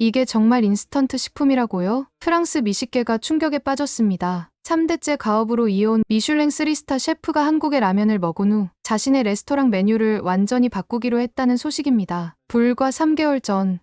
이게 정말 인스턴트 식품이라고요? 프랑스 미식계가 충격에 빠졌습니다. 3대째 가업으로 이어온 미슐랭 3스타 셰프가 한국의 라면을 먹은 후 자신의 레스토랑 메뉴를 완전히 바꾸기로 했다는 소식입니다. 불과 3개월 전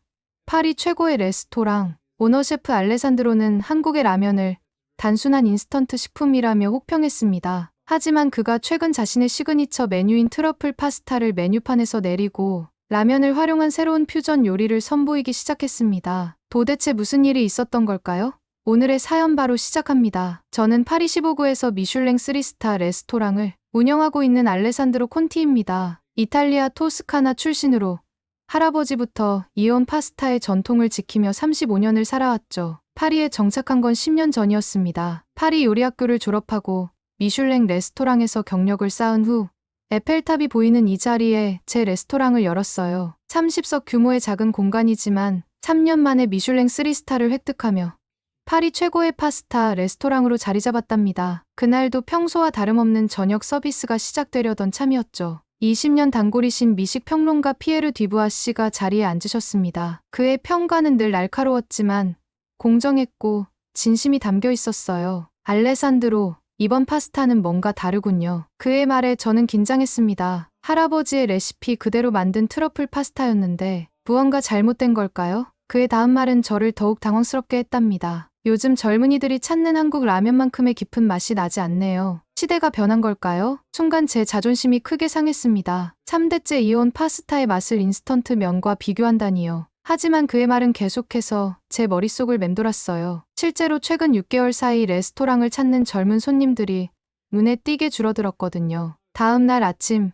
파리 최고의 레스토랑 오너 셰프 알레산드로는 한국의 라면을 단순한 인스턴트 식품이라며 혹평했습니다. 하지만 그가 최근 자신의 시그니처 메뉴인 트러플 파스타를 메뉴판에서 내리고 라면을 활용한 새로운 퓨전 요리를 선보이기 시작했습니다. 도대체 무슨 일이 있었던 걸까요? 오늘의 사연 바로 시작합니다. 저는 파리 15구에서 미슐랭 3스타 레스토랑을 운영하고 있는 알레산드로 콘티입니다. 이탈리아 토스카나 출신으로 할아버지부터 이어온 파스타의 전통을 지키며 35년을 살아왔죠. 파리에 정착한 건 10년 전이었습니다. 파리 요리학교를 졸업하고 미슐랭 레스토랑에서 경력을 쌓은 후 에펠탑이 보이는 이 자리에 제 레스토랑을 열었어요. 30석 규모의 작은 공간이지만 3년 만에 미슐랭 3스타를 획득하며 파리 최고의 파스타 레스토랑으로 자리 잡았답니다. 그날도 평소와 다름없는 저녁 서비스가 시작되려던 참이었죠. 20년 단골이신 미식평론가 피에르 뒤부아 씨가 자리에 앉으셨습니다. 그의 평가는 늘 날카로웠지만 공정했고 진심이 담겨 있었어요. 알레산드로, 이번 파스타는 뭔가 다르군요. 그의 말에 저는 긴장했습니다. 할아버지의 레시피 그대로 만든 트러플 파스타였는데 무언가 잘못된 걸까요? 그의 다음 말은 저를 더욱 당황스럽게 했답니다. 요즘 젊은이들이 찾는 한국 라면만큼의 깊은 맛이 나지 않네요. 시대가 변한 걸까요? 순간 제 자존심이 크게 상했습니다. 3대째 이어온 파스타의 맛을 인스턴트 면과 비교한다니요. 하지만 그의 말은 계속해서 제 머릿속을 맴돌았어요. 실제로 최근 6개월 사이 레스토랑을 찾는 젊은 손님들이 눈에 띄게 줄어들었거든요. 다음 날 아침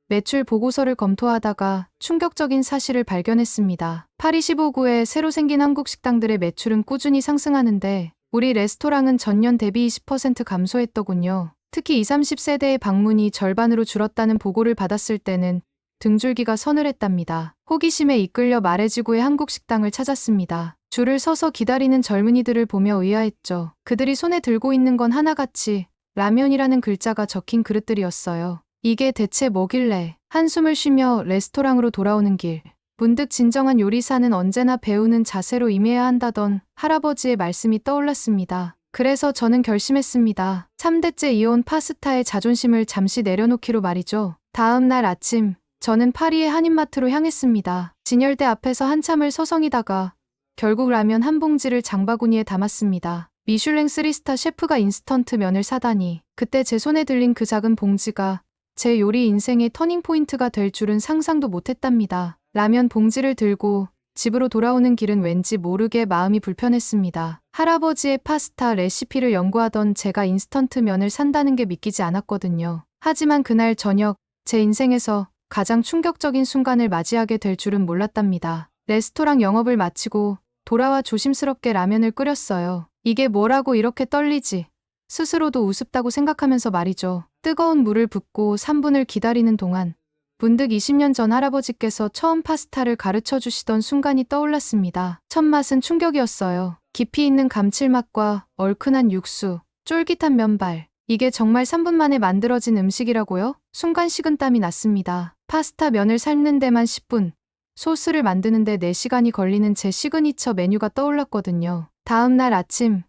매출 보고서를 검토하다가 충격적인 사실을 발견했습니다. 파리 15구에 새로 생긴 한국 식당들의 매출은 꾸준히 상승하는데 우리 레스토랑은 전년 대비 20% 감소했더군요. 특히 20, 30세대의 방문이 절반으로 줄었다는 보고를 받았을 때는 등줄기가 서늘했답니다. 호기심에 이끌려 마레지구의 한국 식당을 찾았습니다. 줄을 서서 기다리는 젊은이들을 보며 의아했죠. 그들이 손에 들고 있는 건 하나같이 라면이라는 글자가 적힌 그릇들이었어요. 이게 대체 뭐길래? 한숨을 쉬며 레스토랑으로 돌아오는 길. 문득 진정한 요리사는 언제나 배우는 자세로 임해야 한다던 할아버지의 말씀이 떠올랐습니다. 그래서 저는 결심했습니다. 3대째 이어온 파스타의 자존심을 잠시 내려놓기로 말이죠. 다음 날 아침 저는 파리의 한인마트로 향했습니다. 진열대 앞에서 한참을 서성이다가 결국 라면 한 봉지를 장바구니에 담았습니다. 미슐랭 3스타 셰프가 인스턴트 면을 사다니. 그때 제 손에 들린 그 작은 봉지가 제 요리 인생의 터닝포인트가 될 줄은 상상도 못했답니다. 라면 봉지를 들고 집으로 돌아오는 길은 왠지 모르게 마음이 불편했습니다. 할아버지의 파스타 레시피를 연구하던 제가 인스턴트 면을 산다는 게 믿기지 않았거든요. 하지만 그날 저녁 제 인생에서 가장 충격적인 순간을 맞이하게 될 줄은 몰랐답니다. 레스토랑 영업을 마치고 돌아와 조심스럽게 라면을 끓였어요. 이게 뭐라고 이렇게 떨리지? 스스로도 우습다고 생각하면서 말이죠. 뜨거운 물을 붓고 3분을 기다리는 동안 문득 20년 전 할아버지께서 처음 파스타를 가르쳐 주시던 순간이 떠올랐습니다. 첫 맛은 충격이었어요. 깊이 있는 감칠맛과 얼큰한 육수, 쫄깃한 면발. 이게 정말 3분 만에 만들어진 음식이라고요? 순간 식은땀이 났습니다. 파스타 면을 삶는 데만 10분, 소스를 만드는 데 4시간이 걸리는 제 시그니처 메뉴가 떠올랐거든요. 다음 날 아침,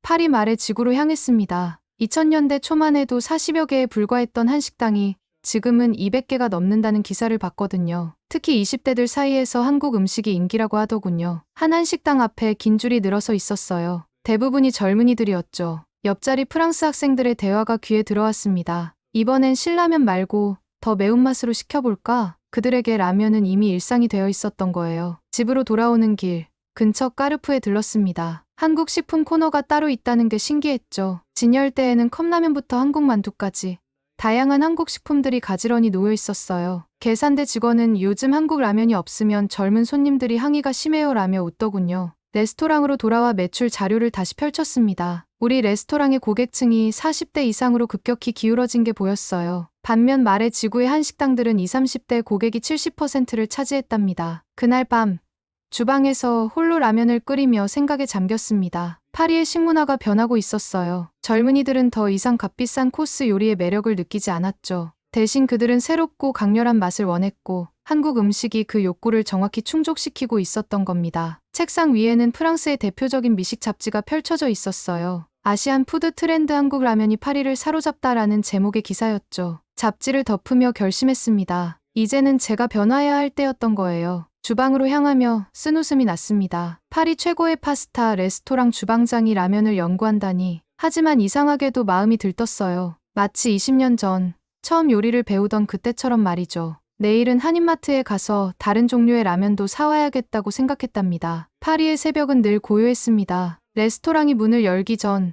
파리 말의 지구로 향했습니다. 2000년대 초만 해도 40여 개에 불과했던 한 식당이 지금은 200개가 넘는다는 기사를 봤거든요. 특히 20대들 사이에서 한국 음식이 인기라고 하더군요. 한 한식당 앞에 긴 줄이 늘어서 있었어요. 대부분이 젊은이들이었죠. 옆자리 프랑스 학생들의 대화가 귀에 들어왔습니다. 이번엔 신라면 말고 더 매운맛으로 시켜볼까? 그들에게 라면은 이미 일상이 되어 있었던 거예요. 집으로 돌아오는 길, 근처 까르푸에 들렀습니다. 한국 식품 코너가 따로 있다는 게 신기했죠. 진열대에는 컵라면부터 한국 만두까지 다양한 한국 식품들이 가지런히 놓여 있었어요. 계산대 직원은 요즘 한국 라면이 없으면 젊은 손님들이 항의가 심해요라며 웃더군요. 레스토랑으로 돌아와 매출 자료를 다시 펼쳤습니다. 우리 레스토랑의 고객층이 40대 이상으로 급격히 기울어진 게 보였어요. 반면 말의 지구의 한식당들은 20, 30대 고객이 70%를 차지했답니다. 그날 밤 주방에서 홀로 라면을 끓이며 생각에 잠겼습니다. 파리의 식문화가 변하고 있었어요. 젊은이들은 더 이상 값비싼 코스 요리의 매력을 느끼지 않았죠. 대신 그들은 새롭고 강렬한 맛을 원했고 한국 음식이 그 욕구를 정확히 충족시키고 있었던 겁니다. 책상 위에는 프랑스의 대표적인 미식 잡지가 펼쳐져 있었어요. 아시안 푸드 트렌드 한국 라면이 파리를 사로잡다라는 제목의 기사였죠. 잡지를 덮으며 결심했습니다. 이제는 제가 변화해야 할 때였던 거예요. 주방으로 향하며 쓴웃음이 났습니다. 파리 최고의 파스타 레스토랑 주방장이 라면을 연구한다니. 하지만 이상하게도 마음이 들떴어요. 마치 20년 전 처음 요리를 배우던 그때처럼 말이죠. 내일은 한인마트에 가서 다른 종류의 라면도 사와야겠다고 생각했답니다. 파리의 새벽은 늘 고요했습니다. 레스토랑이 문을 열기 전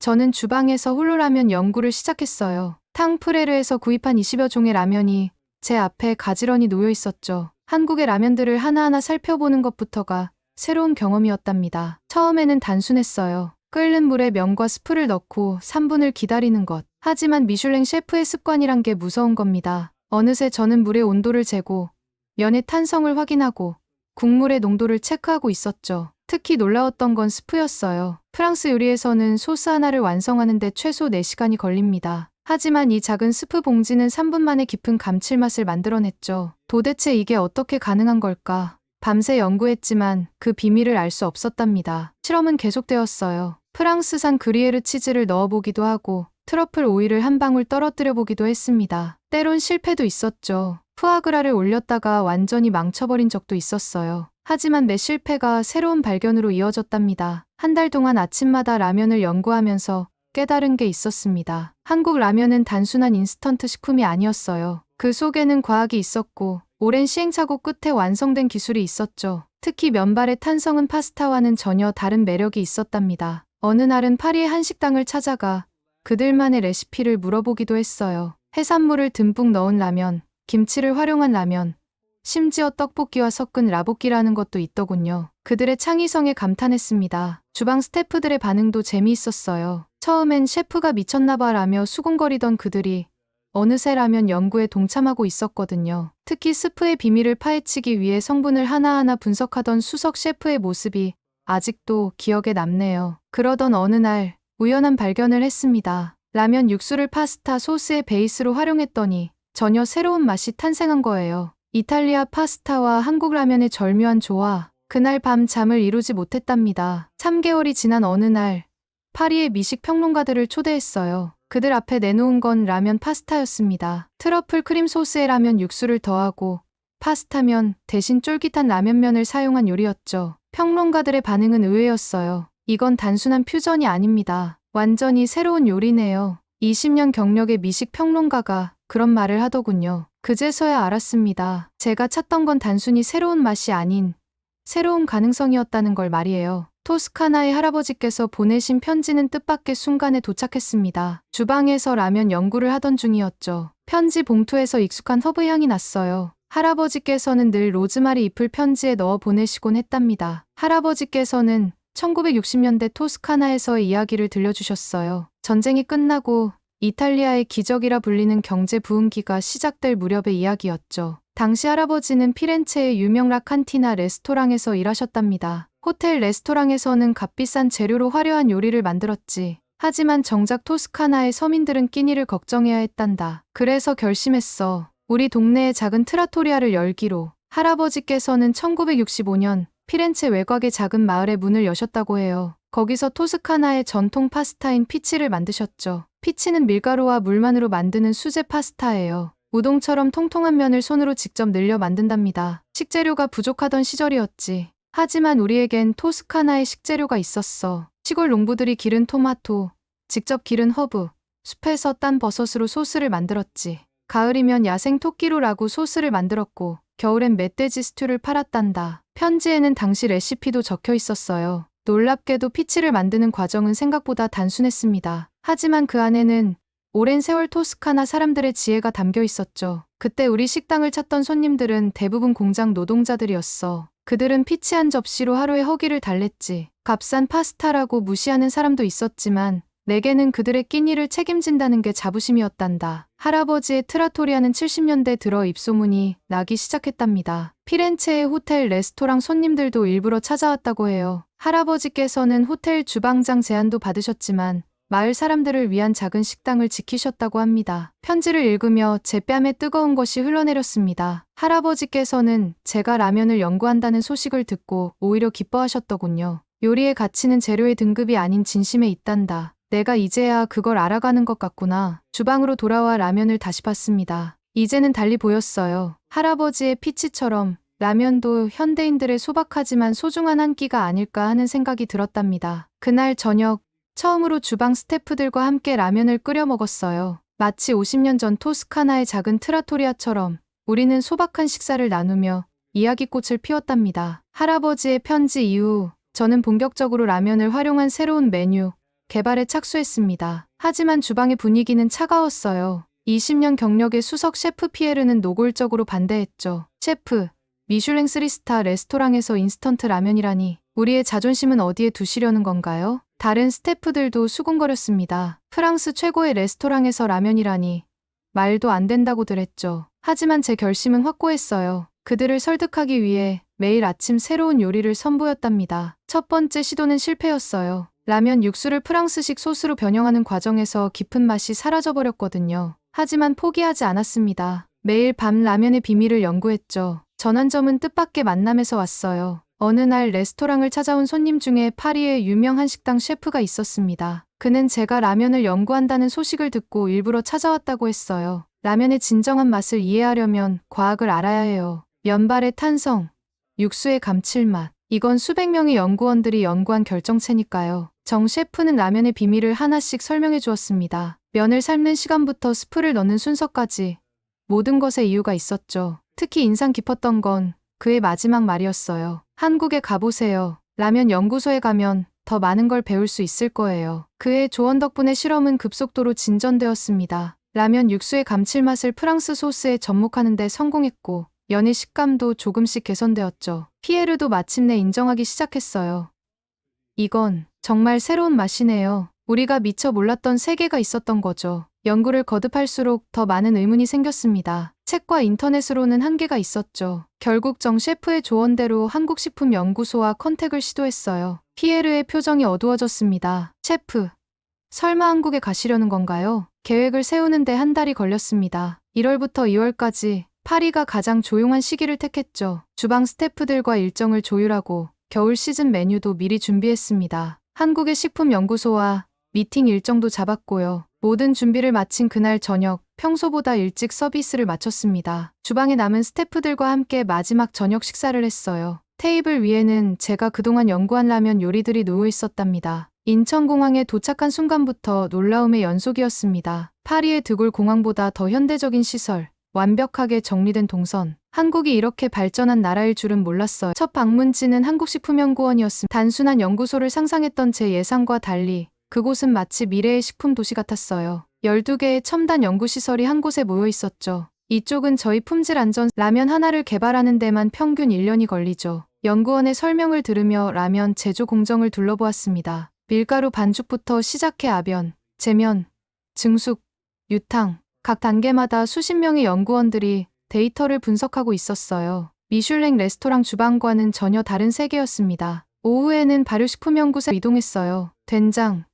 저는 주방에서 홀로 라면 연구를 시작했어요. 탕프레르에서 구입한 20여 종의 라면이 제 앞에 가지런히 놓여 있었죠. 한국의 라면들을 하나하나 살펴보는 것부터가 새로운 경험이었답니다. 처음에는 단순했어요. 끓는 물에 면과 스프를 넣고 3분을 기다리는 것. 하지만 미슐랭 셰프의 습관이란 게 무서운 겁니다. 어느새 저는 물의 온도를 재고 면의 탄성을 확인하고 국물의 농도를 체크하고 있었죠. 특히 놀라웠던 건 스프였어요. 프랑스 요리에서는 소스 하나를 완성하는데 최소 4시간이 걸립니다. 하지만 이 작은 스프 봉지는 3분 만에 깊은 감칠맛을 만들어냈죠. 도대체 이게 어떻게 가능한 걸까? 밤새 연구했지만 그 비밀을 알 수 없었답니다. 실험은 계속되었어요. 프랑스산 그리에르 치즈를 넣어보기도 하고 트러플 오일을 한 방울 떨어뜨려 보기도 했습니다. 때론 실패도 있었죠. 푸아그라를 올렸다가 완전히 망쳐버린 적도 있었어요. 하지만 매 실패가 새로운 발견으로 이어졌답니다. 한 달 동안 아침마다 라면을 연구하면서 깨달은 게 있었습니다. 한국 라면은 단순한 인스턴트 식품이 아니었어요. 그 속에는 과학이 있었고 오랜 시행착오 끝에 완성된 기술이 있었죠. 특히 면발의 탄성은 파스타와는 전혀 다른 매력이 있었답니다. 어느 날은 파리의 한 식당을 찾아가 그들만의 레시피를 물어보기도 했어요. 해산물을 듬뿍 넣은 라면, 김치를 활용한 라면, 심지어 떡볶이와 섞은 라볶이라는 것도 있더군요. 그들의 창의성에 감탄했습니다. 주방 스태프들의 반응도 재미있었어요. 처음엔 셰프가 미쳤나봐 라며 수군거리던 그들이 어느새 라면 연구에 동참하고 있었거든요. 특히 스프의 비밀을 파헤치기 위해 성분을 하나하나 분석하던 수석 셰프의 모습이 아직도 기억에 남네요. 그러던 어느 날 우연한 발견을 했습니다. 라면 육수를 파스타 소스의 베이스로 활용했더니 전혀 새로운 맛이 탄생한 거예요. 이탈리아 파스타와 한국 라면의 절묘한 조화. 그날 밤 잠을 이루지 못했답니다. 3개월이 지난 어느 날 파리의 미식 평론가들을 초대했어요. 그들 앞에 내놓은 건 라면 파스타였습니다. 트러플 크림 소스에 라면 육수를 더하고 파스타면 대신 쫄깃한 라면면을 사용한 요리였죠. 평론가들의 반응은 의외였어요. 이건 단순한 퓨전이 아닙니다. 완전히 새로운 요리네요. 20년 경력의 미식 평론가가 그런 말을 하더군요. 그제서야 알았습니다. 제가 찾던 건 단순히 새로운 맛이 아닌 새로운 가능성이었다는 걸 말이에요. 토스카나의 할아버지께서 보내신 편지는 뜻밖의 순간에 도착했습니다. 주방에서 라면 연구를 하던 중이었죠. 편지 봉투에서 익숙한 허브 향이 났어요. 할아버지께서는 늘 로즈마리 잎을 편지에 넣어 보내시곤 했답니다. 할아버지께서는 1960년대 토스카나에서의 이야기를 들려주셨어요. 전쟁이 끝나고 이탈리아의 기적이라 불리는 경제 부흥기가 시작될 무렵의 이야기였죠. 당시 할아버지는 피렌체의 유명 라칸티나 레스토랑에서 일하셨답니다. 호텔 레스토랑에서는 값비싼 재료로 화려한 요리를 만들었지. 하지만 정작 토스카나의 서민들은 끼니를 걱정해야 했단다. 그래서 결심했어. 우리 동네에 작은 트라토리아를 열기로. 할아버지께서는 1965년 피렌체 외곽의 작은 마을에 문을 여셨다고 해요. 거기서 토스카나의 전통 파스타인 피치를 만드셨죠. 피치는 밀가루와 물만으로 만드는 수제 파스타예요. 우동처럼 통통한 면을 손으로 직접 늘려 만든답니다. 식재료가 부족하던 시절이었지. 하지만 우리에겐 토스카나의 식재료가 있었어. 시골 농부들이 기른 토마토, 직접 기른 허브, 숲에서 딴 버섯으로 소스를 만들었지. 가을이면 야생 토끼로 라구 소스를 만들었고 겨울엔 멧돼지 스튜를 팔았단다. 편지에는 당시 레시피도 적혀 있었어요. 놀랍게도 피치를 만드는 과정은 생각보다 단순했습니다. 하지만 그 안에는 오랜 세월 토스카나 사람들의 지혜가 담겨 있었죠. 그때 우리 식당을 찾던 손님들은 대부분 공장 노동자들이었어. 그들은 피치 한 접시로 하루의 허기를 달랬지. 값싼 파스타라고 무시하는 사람도 있었지만 내게는 그들의 끼니를 책임진다는 게 자부심이었단다. 할아버지의 트라토리아는 70년대 들어 입소문이 나기 시작했답니다. 피렌체의 호텔 레스토랑 손님들도 일부러 찾아왔다고 해요. 할아버지께서는 호텔 주방장 제안도 받으셨지만 마을 사람들을 위한 작은 식당을 지키셨다고 합니다. 편지를 읽으며 제 뺨에 뜨거운 것이 흘러내렸습니다. 할아버지께서는 제가 라면을 연구한다는 소식을 듣고 오히려 기뻐하셨더군요. 요리의 가치는 재료의 등급이 아닌 진심에 있단다. 내가 이제야 그걸 알아가는 것 같구나. 주방으로 돌아와 라면을 다시 봤습니다. 이제는 달리 보였어요. 할아버지의 피치처럼 라면도 현대인들의 소박하지만 소중한 한 끼가 아닐까 하는 생각이 들었답니다. 그날 저녁 처음으로 주방 스태프들과 함께 라면을 끓여 먹었어요. 마치 50년 전 토스카나의 작은 트라토리아처럼 우리는 소박한 식사를 나누며 이야기꽃을 피웠답니다. 할아버지의 편지 이후 저는 본격적으로 라면을 활용한 새로운 메뉴 개발에 착수했습니다. 하지만 주방의 분위기는 차가웠어요. 20년 경력의 수석 셰프 피에르는 노골적으로 반대했죠. 셰프, 미슐랭 3스타 레스토랑에서 인스턴트 라면이라니 우리의 자존심은 어디에 두시려는 건가요? 다른 스태프들도 수군거렸습니다. 프랑스 최고의 레스토랑에서 라면이라니 말도 안 된다고들 했죠. 하지만 제 결심은 확고했어요. 그들을 설득하기 위해 매일 아침 새로운 요리를 선보였답니다. 첫 번째 시도는 실패였어요. 라면 육수를 프랑스식 소스로 변형하는 과정에서 깊은 맛이 사라져버렸거든요. 하지만 포기하지 않았습니다. 매일 밤 라면의 비밀을 연구했죠. 전환점은 뜻밖의 만남에서 왔어요. 어느 날 레스토랑을 찾아온 손님 중에 파리의 유명한 식당 셰프가 있었습니다. 그는 제가 라면을 연구한다는 소식을 듣고 일부러 찾아왔다고 했어요. 라면의 진정한 맛을 이해하려면 과학을 알아야 해요. 면발의 탄성, 육수의 감칠맛. 이건 수백 명의 연구원들이 연구한 결정체니까요. 정 셰프는 라면의 비밀을 하나씩 설명해 주었습니다. 면을 삶는 시간부터 스프를 넣는 순서까지 모든 것에 이유가 있었죠. 특히 인상 깊었던 건 그의 마지막 말이었어요. 한국에 가보세요. 라면 연구소에 가면 더 많은 걸 배울 수 있을 거예요. 그의 조언 덕분에 실험은 급속도로 진전되었습니다. 라면 육수의 감칠맛을 프랑스 소스에 접목하는 데 성공했고 면의 식감도 조금씩 개선되었죠. 피에르도 마침내 인정하기 시작했어요. 이건 정말 새로운 맛이네요. 우리가 미처 몰랐던 세계가 있었던 거죠. 연구를 거듭할수록 더 많은 의문이 생겼습니다. 책과 인터넷으로는 한계가 있었죠. 결국 정 셰프의 조언대로 한국식품연구소와 컨택을 시도했어요. 피에르의 표정이 어두워졌습니다. 셰프, 설마 한국에 가시려는 건가요? 계획을 세우는데 한 달이 걸렸습니다. 1월부터 2월까지 파리가 가장 조용한 시기를 택했죠. 주방 스태프들과 일정을 조율하고 겨울 시즌 메뉴도 미리 준비했습니다. 한국의 식품연구소와 미팅 일정도 잡았고요. 모든 준비를 마친 그날 저녁, 평소보다 일찍 서비스를 마쳤습니다. 주방에 남은 스태프들과 함께 마지막 저녁 식사를 했어요. 테이블 위에는 제가 그동안 연구한 라면 요리들이 놓여 있었답니다. 인천공항에 도착한 순간부터 놀라움의 연속이었습니다. 파리의 드골 공항보다 더 현대적인 시설, 완벽하게 정리된 동선. 한국이 이렇게 발전한 나라일 줄은 몰랐어요. 첫 방문지는 한국식품연구원이었습니다. 단순한 연구소를 상상했던 제 예상과 달리 그곳은 마치 미래의 식품 도시 같았어요. 12개의 첨단 연구시설이 한 곳에 모여 있었죠. 이쪽은 저희 품질 안전 라면 하나를 개발하는 데만 평균 1년이 걸리죠. 연구원의 설명을 들으며 라면 제조 공정을 둘러보았습니다. 밀가루 반죽부터 시작해 아변, 제면, 증숙, 유탕, 각 단계마다 수십 명의 연구원들이 데이터를 분석하고 있었어요. 미슐랭 레스토랑 주방과는 전혀 다른 세계였습니다. 오후에는 발효식품연구소에 이동했어요. 된장,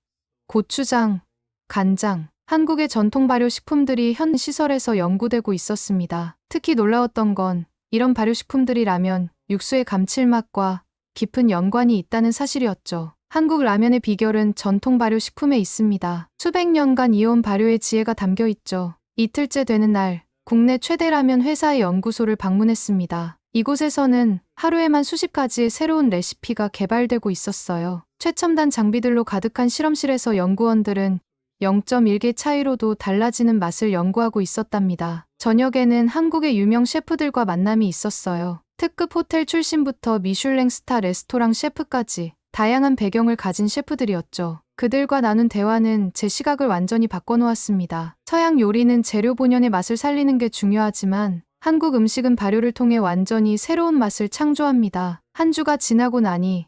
고추장, 간장, 한국의 전통 발효식품들이 현 시설에서 연구되고 있었습니다. 특히 놀라웠던 건 이런 발효식품들이 라면, 육수의 감칠맛과 깊은 연관이 있다는 사실이었죠. 한국 라면의 비결은 전통 발효식품에 있습니다. 수백 년간 이어온 발효의 지혜가 담겨 있죠. 이틀째 되는 날, 국내 최대 라면 회사의 연구소를 방문했습니다. 이곳에서는 하루에만 수십 가지의 새로운 레시피가 개발되고 있었어요. 최첨단 장비들로 가득한 실험실에서 연구원들은 0.1개 차이로도 달라지는 맛을 연구하고 있었답니다. 저녁에는 한국의 유명 셰프들과 만남이 있었어요. 특급 호텔 출신부터 미슐랭 스타 레스토랑 셰프까지 다양한 배경을 가진 셰프들이었죠. 그들과 나눈 대화는 제 시각을 완전히 바꿔놓았습니다. 서양 요리는 재료 본연의 맛을 살리는 게 중요하지만 한국 음식은 발효를 통해 완전히 새로운 맛을 창조합니다. 한 주가 지나고 나니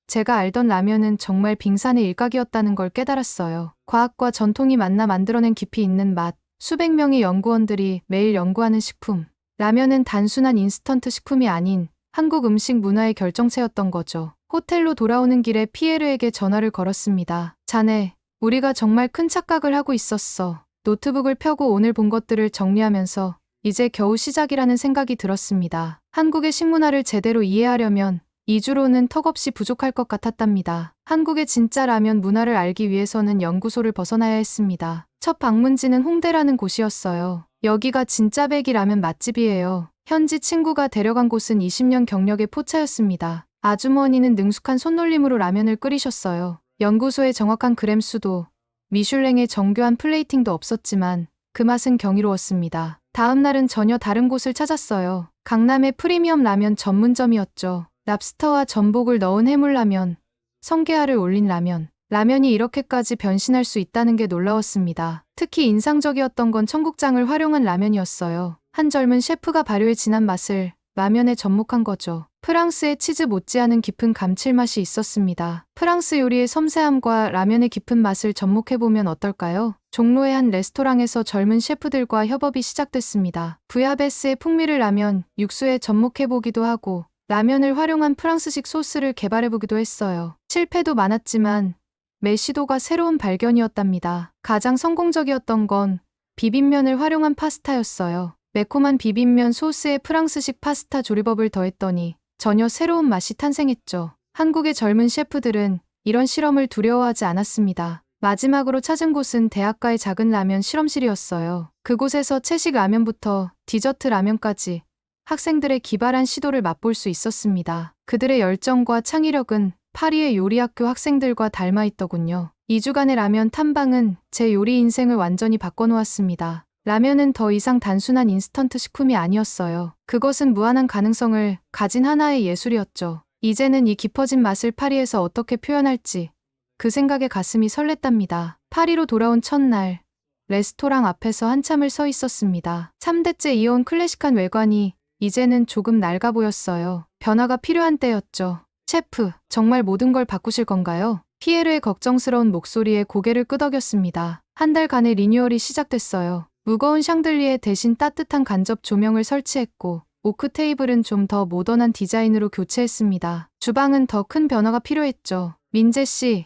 제가 알던 라면은 정말 빙산의 일각이었다는 걸 깨달았어요. 과학과 전통이 만나 만들어낸 깊이 있는 맛, 수백 명의 연구원들이 매일 연구하는 식품. 라면은 단순한 인스턴트 식품이 아닌 한국 음식 문화의 결정체였던 거죠. 호텔로 돌아오는 길에 피에르에게 전화를 걸었습니다. 자네, 우리가 정말 큰 착각을 하고 있었어. 노트북을 펴고 오늘 본 것들을 정리하면서 이제 겨우 시작이라는 생각이 들었습니다. 한국의 식문화를 제대로 이해하려면 2주로는 턱없이 부족할 것 같았답니다. 한국의 진짜 라면 문화를 알기 위해서는 연구소를 벗어나야 했습니다. 첫 방문지는 홍대라는 곳이었어요. 여기가 진짜 백이 라면 맛집이에요. 현지 친구가 데려간 곳은 20년 경력의 포차였습니다. 아주머니는 능숙한 손놀림으로 라면을 끓이셨어요. 연구소의 정확한 그램 수도, 미슐랭의 정교한 플레이팅도 없었지만 그 맛은 경이로웠습니다. 다음 날은 전혀 다른 곳을 찾았어요. 강남의 프리미엄 라면 전문점이었죠. 랍스터와 전복을 넣은 해물라면, 성게알을 올린 라면. 라면이 이렇게까지 변신할 수 있다는 게 놀라웠습니다. 특히 인상적이었던 건 청국장을 활용한 라면이었어요. 한 젊은 셰프가 발효의 진한 맛을 라면에 접목한 거죠. 프랑스의 치즈 못지않은 깊은 감칠맛이 있었습니다. 프랑스 요리의 섬세함과 라면의 깊은 맛을 접목해보면 어떨까요? 종로의 한 레스토랑에서 젊은 셰프들과 협업이 시작됐습니다. 부야베스의 풍미를 라면, 육수에 접목해보기도 하고 라면을 활용한 프랑스식 소스를 개발해보기도 했어요. 실패도 많았지만 매 시도가 새로운 발견이었답니다. 가장 성공적이었던 건 비빔면을 활용한 파스타였어요. 매콤한 비빔면 소스에 프랑스식 파스타 조리법을 더했더니 전혀 새로운 맛이 탄생했죠. 한국의 젊은 셰프들은 이런 실험을 두려워하지 않았습니다. 마지막으로 찾은 곳은 대학가의 작은 라면 실험실이었어요. 그곳에서 채식 라면부터 디저트 라면까지 학생들의 기발한 시도를 맛볼 수 있었습니다. 그들의 열정과 창의력은 파리의 요리학교 학생들과 닮아 있더군요. 2주간의 라면 탐방은 제 요리 인생을 완전히 바꿔놓았습니다. 라면은 더 이상 단순한 인스턴트 식품이 아니었어요. 그것은 무한한 가능성을 가진 하나의 예술이었죠. 이제는 이 깊어진 맛을 파리에서 어떻게 표현할지 그 생각에 가슴이 설렜답니다. 파리로 돌아온 첫날, 레스토랑 앞에서 한참을 서 있었습니다. 3대째 이어온 클래식한 외관이 이제는 조금 낡아 보였어요. 변화가 필요한 때였죠. 셰프, 정말 모든 걸 바꾸실 건가요? 피에르의 걱정스러운 목소리에 고개를 끄덕였습니다. 한 달간의 리뉴얼이 시작됐어요. 무거운 샹들리에 대신 따뜻한 간접 조명을 설치했고 오크 테이블은 좀 더 모던한 디자인으로 교체했습니다. 주방은 더 큰 변화가 필요했죠. 민재 씨,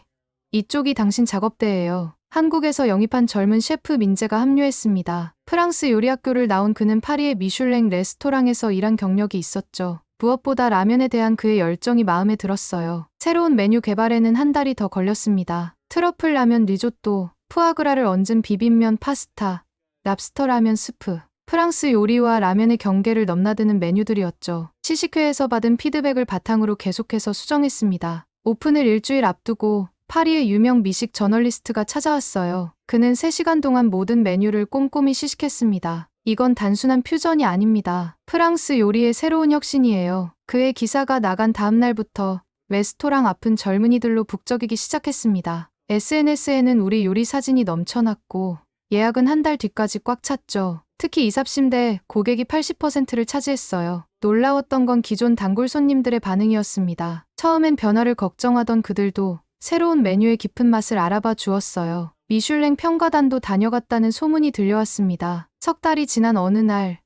이쪽이 당신 작업대예요. 한국에서 영입한 젊은 셰프 민재가 합류했습니다. 프랑스 요리학교를 나온 그는 파리의 미슐랭 레스토랑에서 일한 경력이 있었죠. 무엇보다 라면에 대한 그의 열정이 마음에 들었어요. 새로운 메뉴 개발에는 한 달이 더 걸렸습니다. 트러플 라면 리조또, 푸아그라를 얹은 비빔면 파스타, 랍스터 라면 스프. 프랑스 요리와 라면의 경계를 넘나드는 메뉴들이었죠. 시식회에서 받은 피드백을 바탕으로 계속해서 수정했습니다. 오픈을 일주일 앞두고 파리의 유명 미식 저널리스트가 찾아왔어요. 그는 3시간 동안 모든 메뉴를 꼼꼼히 시식했습니다. 이건 단순한 퓨전이 아닙니다. 프랑스 요리의 새로운 혁신이에요. 그의 기사가 나간 다음 날부터 레스토랑 앞은 젊은이들로 북적이기 시작했습니다. SNS에는 우리 요리 사진이 넘쳐났고 예약은 한 달 뒤까지 꽉 찼죠. 특히 이삽심대 고객이 80%를 차지했어요. 놀라웠던 건 기존 단골 손님들의 반응이었습니다. 처음엔 변화를 걱정하던 그들도 새로운 메뉴의 깊은 맛을 알아봐 주었어요. 미슐랭 평가단도 다녀갔다는 소문이 들려왔습니다. 석 달이 지난 어느 날,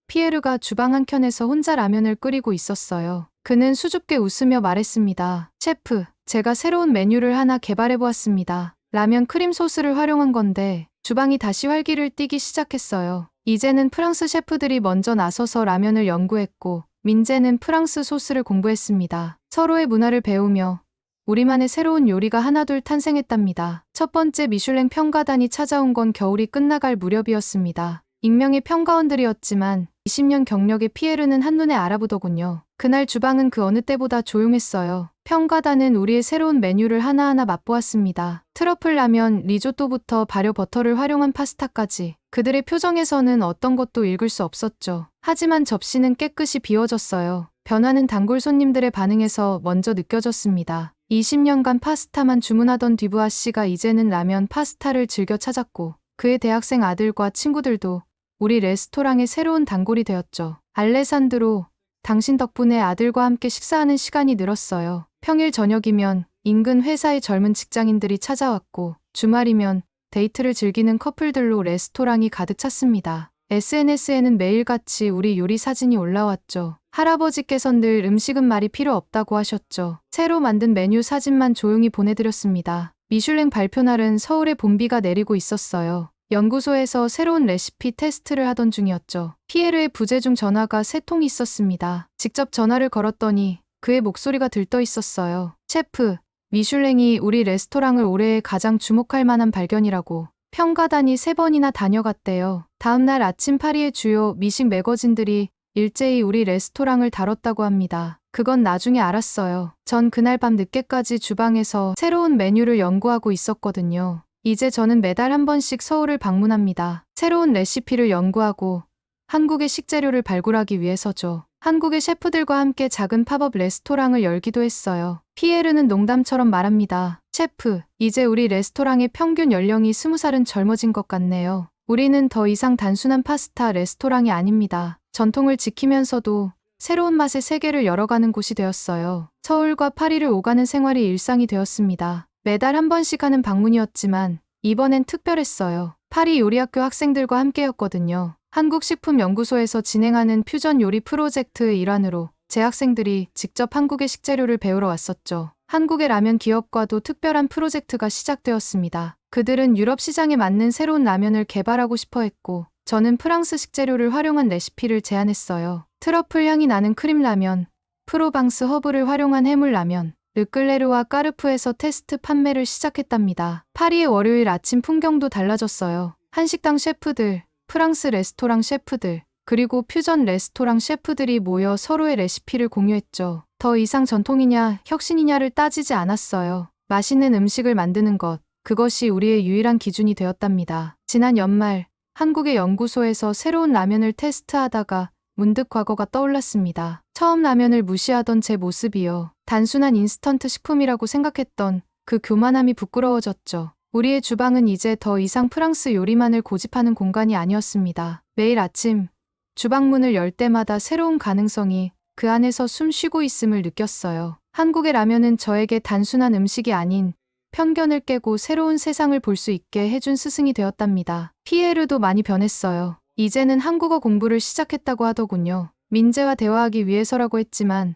피에르가 주방 한켠에서 혼자 라면을 끓이고 있었어요. 그는 수줍게 웃으며 말했습니다. 셰프, 제가 새로운 메뉴를 하나 개발해보았습니다. 라면 크림 소스를 활용한 건데 주방이 다시 활기를 띠기 시작했어요. 이제는 프랑스 셰프들이 먼저 나서서 라면을 연구했고 민재는 프랑스 소스를 공부했습니다. 서로의 문화를 배우며 우리만의 새로운 요리가 하나둘 탄생했답니다. 첫 번째 미슐랭 평가단이 찾아온 건 겨울이 끝나갈 무렵이었습니다. 익명의 평가원들이었지만 20년 경력의 피에르는 한눈에 알아보더군요. 그날 주방은 그 어느 때보다 조용했어요. 평가단은 우리의 새로운 메뉴를 하나하나 맛보았습니다. 트러플 라면, 리조또부터 발효 버터를 활용한 파스타까지. 그들의 표정에서는 어떤 것도 읽을 수 없었죠. 하지만 접시는 깨끗이 비워졌어요. 변화는 단골 손님들의 반응에서 먼저 느껴졌습니다. 20년간 파스타만 주문하던 듀부아 씨가 이제는 라면 파스타를 즐겨 찾았고 그의 대학생 아들과 친구들도 우리 레스토랑의 새로운 단골이 되었죠. 알레산드로, 당신 덕분에 아들과 함께 식사하는 시간이 늘었어요. 평일 저녁이면 인근 회사의 젊은 직장인들이 찾아왔고 주말이면 데이트를 즐기는 커플들로 레스토랑이 가득 찼습니다. SNS에는 매일같이 우리 요리 사진이 올라왔죠. 할아버지께선 늘 음식은 말이 필요 없다고 하셨죠. 새로 만든 메뉴 사진만 조용히 보내드렸습니다. 미슐랭 발표 날은 서울에 봄비가 내리고 있었어요. 연구소에서 새로운 레시피 테스트를 하던 중이었죠. 피에르의 부재중 전화가 3통 있었습니다. 직접 전화를 걸었더니 그의 목소리가 들떠 있었어요. 셰프, 미슐랭이 우리 레스토랑을 올해의 가장 주목할 만한 발견이라고 평가단이 3번이나 다녀갔대요. 다음날 아침 파리의 주요 미식 매거진들이 일제히 우리 레스토랑을 다뤘다고 합니다. 그건 나중에 알았어요. 전 그날 밤 늦게까지 주방에서 새로운 메뉴를 연구하고 있었거든요. 이제 저는 매달 한 번씩 서울을 방문합니다. 새로운 레시피를 연구하고 한국의 식재료를 발굴하기 위해서죠. 한국의 셰프들과 함께 작은 팝업 레스토랑을 열기도 했어요. 피에르는 농담처럼 말합니다. 셰프, 이제 우리 레스토랑의 평균 연령이 20살은 젊어진 것 같네요. 우리는 더 이상 단순한 파스타 레스토랑이 아닙니다. 전통을 지키면서도 새로운 맛의 세계를 열어가는 곳이 되었어요. 서울과 파리를 오가는 생활이 일상이 되었습니다. 매달 한 번씩 하는 방문이었지만 이번엔 특별했어요. 파리 요리학교 학생들과 함께였거든요. 한국식품연구소에서 진행하는 퓨전 요리 프로젝트의 일환으로 제 학생들이 직접 한국의 식재료를 배우러 왔었죠. 한국의 라면 기업과도 특별한 프로젝트가 시작되었습니다. 그들은 유럽 시장에 맞는 새로운 라면을 개발하고 싶어 했고 저는 프랑스 식재료를 활용한 레시피를 제안했어요. 트러플 향이 나는 크림라면, 프로방스 허브를 활용한 해물라면, 르클레르와 까르프에서 테스트 판매를 시작했답니다. 파리의 월요일 아침 풍경도 달라졌어요. 한식당 셰프들, 프랑스 레스토랑 셰프들, 그리고 퓨전 레스토랑 셰프들이 모여 서로의 레시피를 공유했죠. 더 이상 전통이냐 혁신이냐를 따지지 않았어요. 맛있는 음식을 만드는 것, 그것이 우리의 유일한 기준이 되었답니다. 지난 연말 한국의 연구소에서 새로운 라면을 테스트하다가 문득 과거가 떠올랐습니다. 처음 라면을 무시하던 제 모습이요. 단순한 인스턴트 식품이라고 생각했던 그 교만함이 부끄러워졌죠. 우리의 주방은 이제 더 이상 프랑스 요리만을 고집하는 공간이 아니었습니다. 매일 아침 주방문을 열 때마다 새로운 가능성이 그 안에서 숨 쉬고 있음을 느꼈어요. 한국의 라면은 저에게 단순한 음식이 아닌 편견을 깨고 새로운 세상을 볼 수 있게 해준 스승이 되었답니다. 피에르도 많이 변했어요. 이제는 한국어 공부를 시작했다고 하더군요. 민재와 대화하기 위해서라고 했지만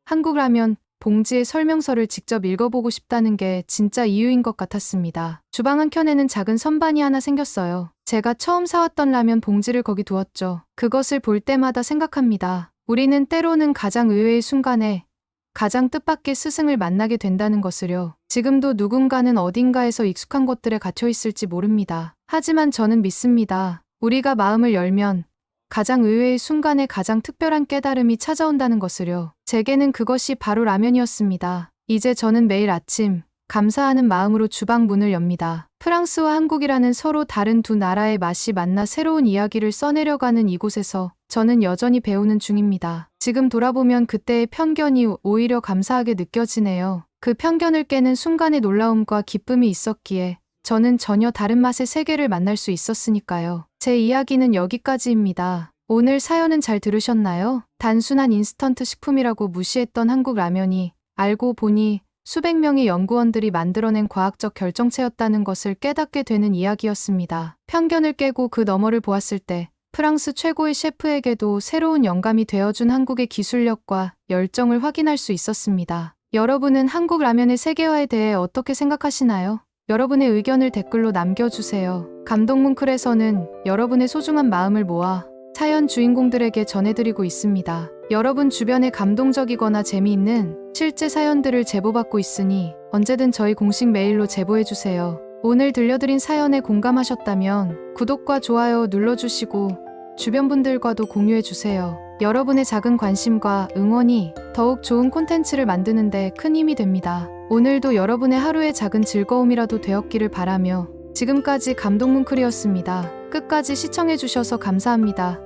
한국 라면 봉지의 설명서를 직접 읽어보고 싶다는 게 진짜 이유인 것 같았습니다. 주방 한켠에는 작은 선반이 하나 생겼어요. 제가 처음 사왔던 라면 봉지를 거기 두었죠. 그것을 볼 때마다 생각합니다. 우리는 때로는 가장 의외의 순간에 가장 뜻밖의 스승을 만나게 된다는 것을요. 지금도 누군가는 어딘가에서 익숙한 곳들에 갇혀 있을지 모릅니다. 하지만 저는 믿습니다. 우리가 마음을 열면 가장 의외의 순간에 가장 특별한 깨달음이 찾아온다는 것을요. 제게는 그것이 바로 라면이었습니다. 이제 저는 매일 아침 감사하는 마음으로 주방 문을 엽니다. 프랑스와 한국이라는 서로 다른 두 나라의 맛이 만나 새로운 이야기를 써내려가는 이곳에서 저는 여전히 배우는 중입니다. 지금 돌아보면 그때의 편견이 오히려 감사하게 느껴지네요. 그 편견을 깨는 순간의 놀라움과 기쁨이 있었기에 저는 전혀 다른 맛의 세계를 만날 수 있었으니까요. 제 이야기는 여기까지입니다. 오늘 사연은 잘 들으셨나요? 단순한 인스턴트 식품이라고 무시했던 한국 라면이 알고 보니 수백 명의 연구원들이 만들어낸 과학적 결정체였다는 것을 깨닫게 되는 이야기였습니다. 편견을 깨고 그 너머를 보았을 때 프랑스 최고의 셰프에게도 새로운 영감이 되어준 한국의 기술력과 열정을 확인할 수 있었습니다. 여러분은 한국 라면의 세계화에 대해 어떻게 생각하시나요? 여러분의 의견을 댓글로 남겨주세요. 감동문클에서는 여러분의 소중한 마음을 모아 사연 주인공들에게 전해드리고 있습니다. 여러분 주변에 감동적이거나 재미있는 실제 사연들을 제보받고 있으니 언제든 저희 공식 메일로 제보해주세요. 오늘 들려드린 사연에 공감하셨다면 구독과 좋아요 눌러주시고 주변 분들과도 공유해주세요. 여러분의 작은 관심과 응원이 더욱 좋은 콘텐츠를 만드는 데 큰 힘이 됩니다. 오늘도 여러분의 하루의 작은 즐거움이라도 되었기를 바라며 지금까지 감동문클이었습니다. 끝까지 시청해주셔서 감사합니다.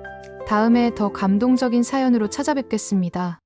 다음에 더 감동적인 사연으로 찾아뵙겠습니다.